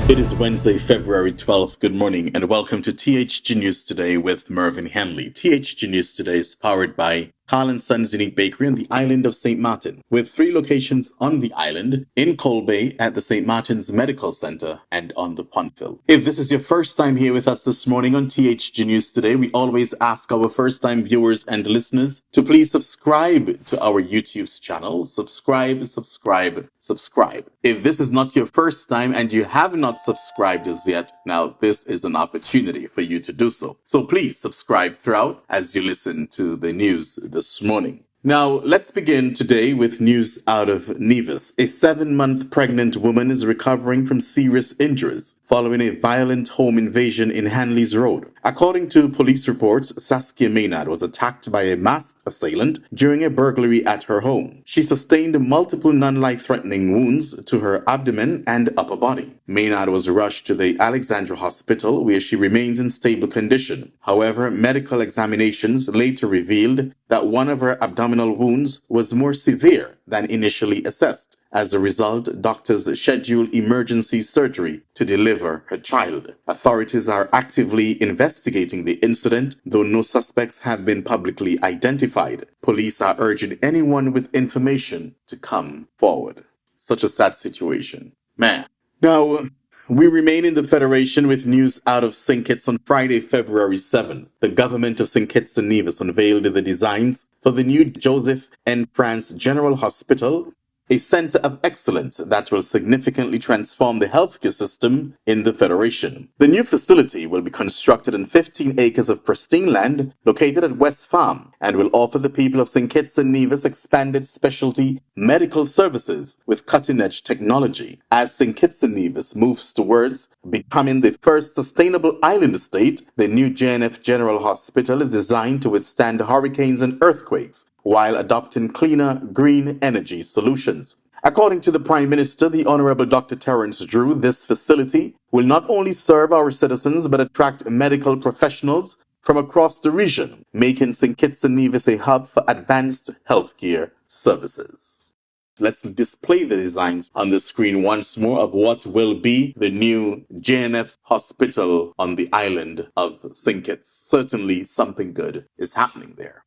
It is Wednesday, February 12th. Good morning and welcome to THG News Today with Mervin Hanley. THG News Today is powered by Carl & Sons Unique Bakery on the island of St. Martin, with 3 locations on the island, in Cold Bay at the St. Martin's Medical Center and on the Pontville. If this is your first time here with us this morning on THG News Today, we always ask our first-time viewers and listeners to please subscribe to our YouTube's channel. Subscribe. If this is not your first time and you have not subscribed as yet, now this is an opportunity for you to do so. So please subscribe throughout as you listen to the news this morning. Now, let's begin today with news out of Nevis. A 7-month pregnant woman is recovering from serious injuries following a violent home invasion in Hanley's Road. According to police reports, Saskia Maynard was attacked by a masked assailant during a burglary at her home. She sustained multiple non-life-threatening wounds to her abdomen and upper body. Maynard was rushed to the Alexandra Hospital, where she remains in stable condition. However, medical examinations later revealed that one of her abdominal wounds was more severe than initially assessed. As a result, doctors scheduled emergency surgery to deliver her child. Authorities are actively investigating the incident, though no suspects have been publicly identified. Police are urging anyone with information to come forward. Such a sad situation. Man. Now, we remain in the Federation with news out of St. Kitts on Friday, February 7th. The government of St. Kitts and Nevis unveiled the designs for the new Joseph N. France General Hospital, a center of excellence that will significantly transform the healthcare system in the Federation. The new facility will be constructed on 15 acres of pristine land located at West Farm and will offer the people of St. Kitts and Nevis expanded specialty medical services with cutting-edge technology. As St. Kitts and Nevis moves towards becoming the first sustainable island state, the new JNF General Hospital is designed to withstand hurricanes and earthquakes, while adopting cleaner, green energy solutions. According to the Prime Minister, the Honorable Dr. Terence Drew, this facility will not only serve our citizens but attract medical professionals from across the region, making St. Kitts and Nevis a hub for advanced healthcare services. Let's display the designs on the screen once more of what will be the new JNF hospital on the island of St. Kitts. Certainly something good is happening there.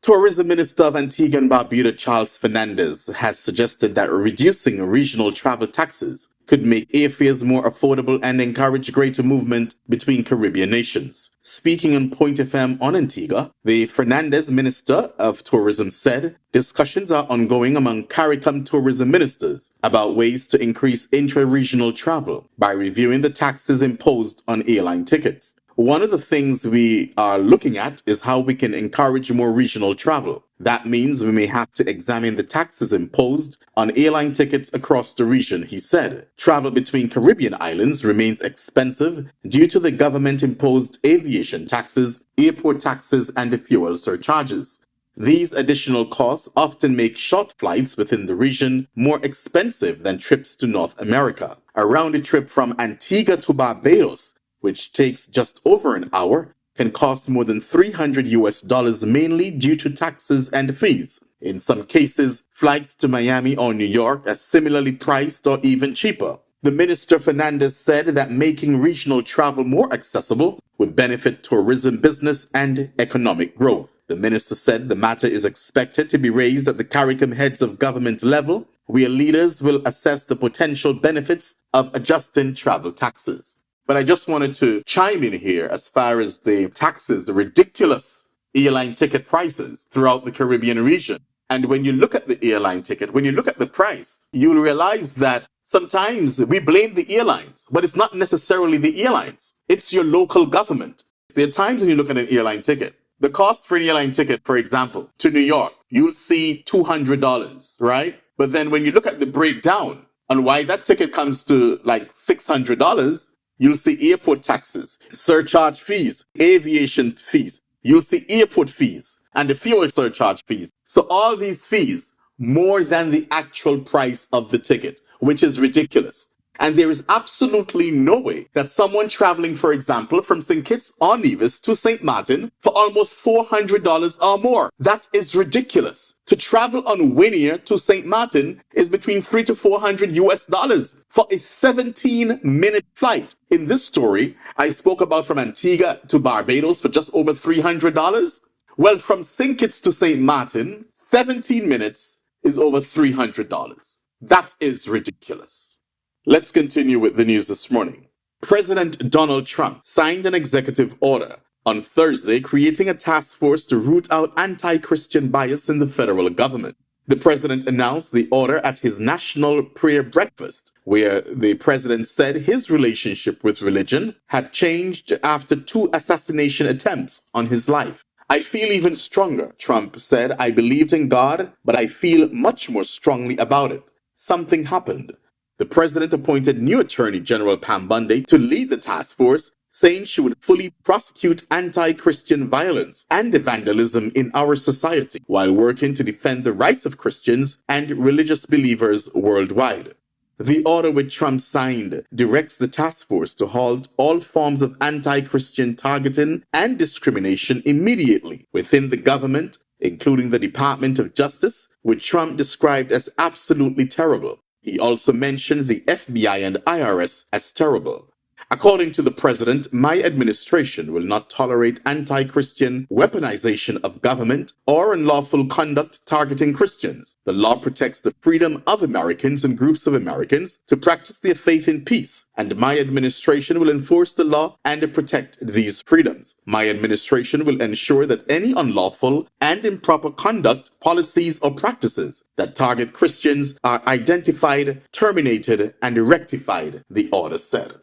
Tourism Minister of Antigua and Barbuda Charles Fernandez has suggested that reducing regional travel taxes could make airfares more affordable and encourage greater movement between Caribbean nations. Speaking on Point FM on Antigua, the Fernandez Minister of Tourism said discussions are ongoing among CARICOM tourism ministers about ways to increase intra-regional travel by reviewing the taxes imposed on airline tickets. One of the things we are looking at is how we can encourage more regional travel. That means we may have to examine the taxes imposed on airline tickets across the region, he said. Travel between Caribbean islands remains expensive due to the government-imposed aviation taxes, airport taxes, and fuel surcharges. These additional costs often make short flights within the region more expensive than trips to North America. A round trip from Antigua to Barbados, which takes just over an hour, can cost more than $300 mainly due to taxes and fees. In some cases, flights to Miami or New York are similarly priced or even cheaper. The Minister Fernandez said that making regional travel more accessible would benefit tourism business and economic growth. The minister said the matter is expected to be raised at the CARICOM heads of government level, where leaders will assess the potential benefits of adjusting travel taxes. But I just wanted to chime in here as far as the taxes, the ridiculous airline ticket prices throughout the Caribbean region. And when you look at the airline ticket, when you look at the price, you'll realize that sometimes we blame the airlines, but it's not necessarily the airlines. It's your local government. There are times when you look at an airline ticket. The cost for an airline ticket, for example, to New York, you'll see $200, right? But then when you look at the breakdown on why that ticket comes to like $600, you'll see airport taxes, surcharge fees, aviation fees. You'll see airport fees and the fuel surcharge fees. So all these fees more than the actual price of the ticket, which is ridiculous. And there is absolutely no way that someone traveling, for example, from St. Kitts or Nevis to St. Martin for almost $400 or more. That is ridiculous. To travel on Winier to St. Martin is between $300 to $400 for a 17-minute flight. In this story, I spoke about from Antigua to Barbados for just over $300. Well, from St. Kitts to St. Martin, 17 minutes is over $300. That is ridiculous. Let's continue with the news this morning. President Donald Trump signed an executive order on Thursday creating a task force to root out anti-Christian bias in the federal government. The president announced the order at his national prayer breakfast, where the president said his relationship with religion had changed after 2 assassination attempts on his life. I feel even stronger, Trump said. I believed in God, but I feel much more strongly about it. Something happened. The president appointed new Attorney General Pam Bondi to lead the task force, saying she would fully prosecute anti-Christian violence and vandalism in our society while working to defend the rights of Christians and religious believers worldwide. The order which Trump signed directs the task force to halt all forms of anti-Christian targeting and discrimination immediately within the government, including the Department of Justice, which Trump described as absolutely terrible. He also mentioned the FBI and IRS as terrible. According to the president, my administration will not tolerate anti-Christian weaponization of government or unlawful conduct targeting Christians. The law protects the freedom of Americans and groups of Americans to practice their faith in peace, and my administration will enforce the law and protect these freedoms. My administration will ensure that any unlawful and improper conduct, policies, or practices that target Christians are identified, terminated, and rectified, the order said.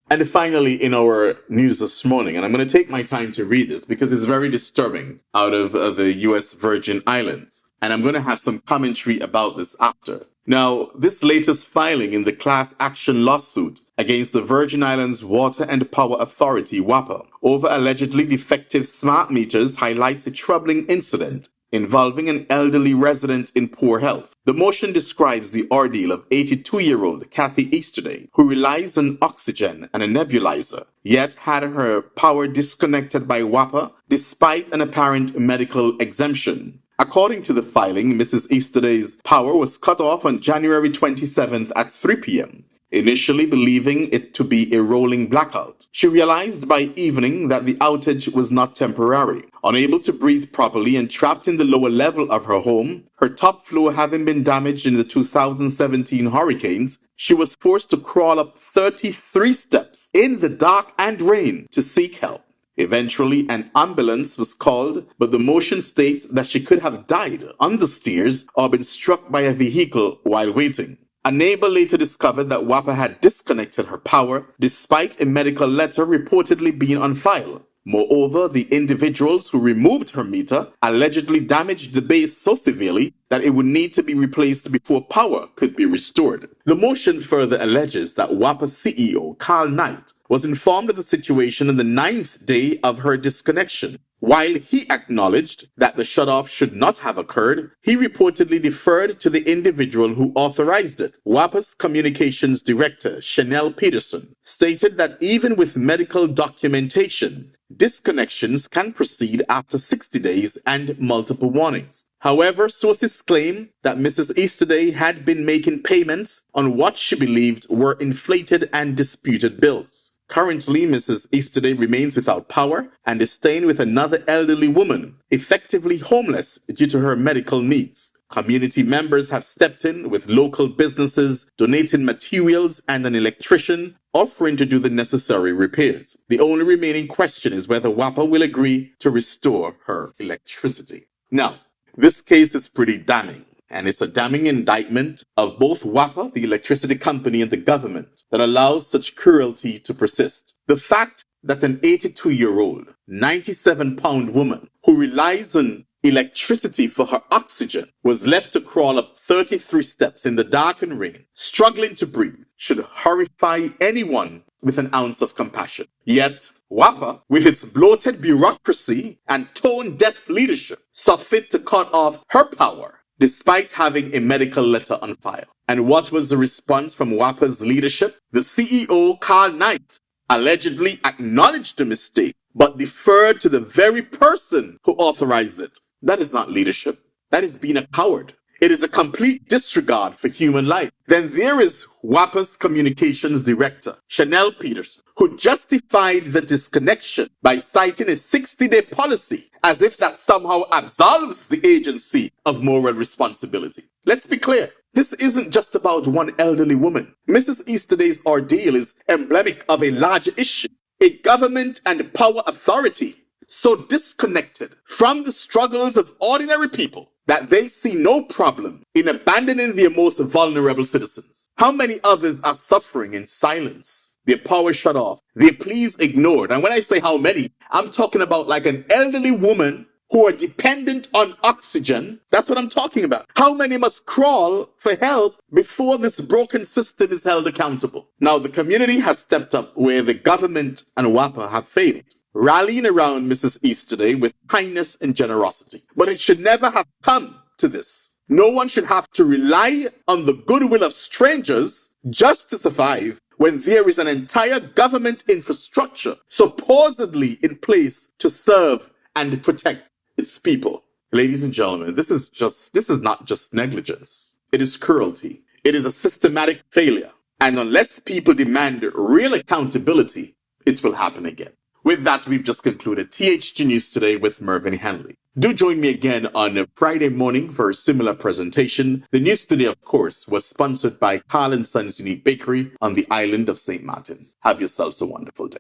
And finally, in our news this morning, and I'm going to take my time to read this because it's very disturbing, out of the US Virgin Islands. And I'm going to have some commentary about this after. Now, this latest filing in the class action lawsuit against the Virgin Islands Water and Power Authority, WAPA, over allegedly defective smart meters highlights a troubling incident involving an elderly resident in poor health. The motion describes the ordeal of 82-year-old Kathy Easterday, who relies on oxygen and a nebulizer, yet had her power disconnected by WAPA despite an apparent medical exemption. According to the filing, Mrs. Easterday's power was cut off on January 27th at 3 p.m., initially believing it to be a rolling blackout. She realized by evening that the outage was not temporary. Unable to breathe properly and trapped in the lower level of her home, her top floor having been damaged in the 2017 hurricanes, she was forced to crawl up 33 steps in the dark and rain to seek help. Eventually, an ambulance was called, but the motion states that she could have died on the stairs or been struck by a vehicle while waiting. A neighbor later discovered that WAPA had disconnected her power despite a medical letter reportedly being on file. Moreover, the individuals who removed her meter allegedly damaged the base so severely that it would need to be replaced before power could be restored. The motion further alleges that WAPA CEO Carl Knight was informed of the situation on the 9th day of her disconnection. While he acknowledged that the shutoff should not have occurred, he reportedly deferred to the individual who authorized it. WAPA's communications director, Chanel Peterson, stated that even with medical documentation, disconnections can proceed after 60 days and multiple warnings. However, sources claim that Mrs. Easterday had been making payments on what she believed were inflated and disputed bills. Currently, Mrs. Easterday remains without power and is staying with another elderly woman, effectively homeless due to her medical needs. Community members have stepped in with local businesses, donating materials and an electrician, offering to do the necessary repairs. The only remaining question is whether WAPA will agree to restore her electricity. Now, this case is pretty damning. And it's a damning indictment of both WAPA, the electricity company, and the government that allows such cruelty to persist. The fact that an 82-year-old, 97-pound woman who relies on electricity for her oxygen was left to crawl up 33 steps in the dark and rain, struggling to breathe, should horrify anyone with an ounce of compassion. Yet, WAPA, with its bloated bureaucracy and tone-deaf leadership, saw fit to cut off her power despite having a medical letter on file. And what was the response from WAPA's leadership? The CEO, Carl Knight, allegedly acknowledged the mistake, but deferred to the very person who authorized it. That is not leadership. That is being a coward. It is a complete disregard for human life. Then there is WAPA's communications director, Chanel Peterson, who justified the disconnection by citing a 60-day policy as if that somehow absolves the agency of moral responsibility. Let's be clear. This isn't just about one elderly woman. Mrs. Easterday's ordeal is emblematic of a larger issue. A government and power authority so disconnected from the struggles of ordinary people that they see no problem in abandoning their most vulnerable citizens. How many others are suffering in silence? Their power shut off, their pleas ignored. And when I say how many, I'm talking about like an elderly woman who are dependent on oxygen. That's what I'm talking about. How many must crawl for help before this broken system is held accountable? Now, the community has stepped up where the government and WAPA have failed, rallying around Mrs. Easterday with kindness and generosity. But it should never have come to this. No one should have to rely on the goodwill of strangers just to survive when there is an entire government infrastructure supposedly in place to serve and protect its people. Ladies and gentlemen, this is not just negligence. It is cruelty. It is a systematic failure. And unless people demand real accountability, it will happen again. With that, we've just concluded THG News Today with Mervin Hanley. Do join me again on a Friday morning for a similar presentation. The news today, of course, was sponsored by Carl & Sons Unique Bakery on the island of St. Martin. Have yourselves a wonderful day.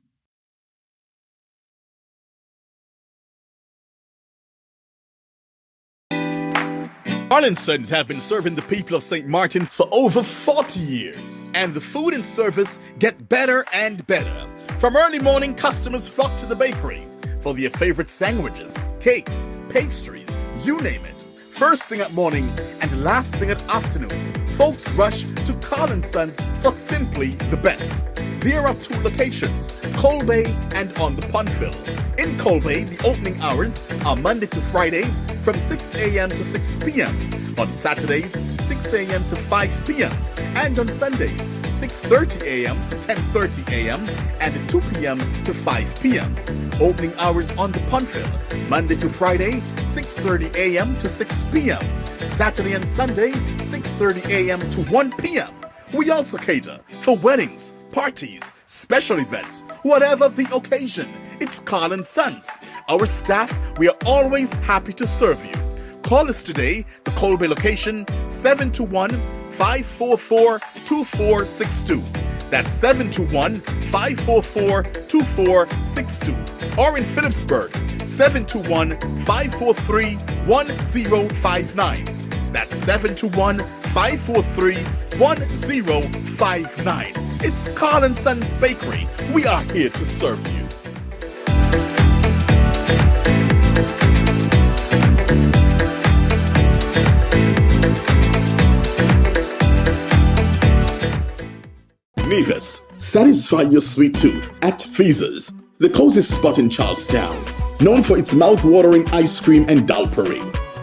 Carl & Sons have been serving the people of St. Martin for over 40 years. And the food and service get better and better. From early morning, customers flock to the bakery for their favorite sandwiches, cakes, pastries, you name it. First thing at mornings and last thing at afternoons, folks rush to Carl & Sons for simply the best. There are two locations, Colbay and on the Pondville. In Colbay, the opening hours are Monday to Friday from 6 a.m. to 6 p.m. On Saturdays, 6 a.m. to 5 p.m. And on Sundays, 6:30 a.m. to 10:30 a.m. and 2 p.m. to 5 p.m. Opening hours on the Pondville, Monday to Friday, 6:30 a.m. to 6 p.m. Saturday and Sunday, 6:30 a.m. to 1 p.m. We also cater for weddings, parties, special events, whatever the occasion. It's Carl & Sons. Our staff, we are always happy to serve you. Call us today, the Colbay location, 721-544-2462. That's 721-544-2462. Or in Phillipsburg, 721-543-1059. That's 721-543-1059. It's Carl & Sons Bakery. We are here to serve you. Nevis, satisfy your sweet tooth at Feaser's, the cozy spot in Charlestown, known for its mouth-watering ice cream and doll parade.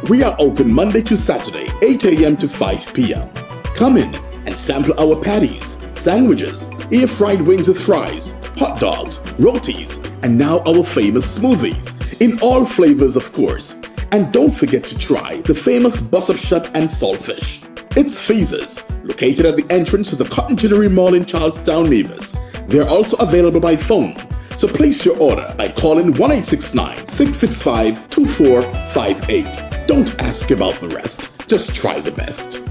We are open Monday to Saturday, 8 a.m. to 5 p.m. Come in and sample our patties, sandwiches, air-fried wings with fries, hot dogs, rotis, and now our famous smoothies, in all flavors of course. And don't forget to try the famous bus-up shut and saltfish. It's Feaser's, located at the entrance to the Cotton Gillery Mall in Charlestown, Nevis. They're also available by phone, so place your order by calling 1-869-665-2458. Don't ask about the rest, just try the best.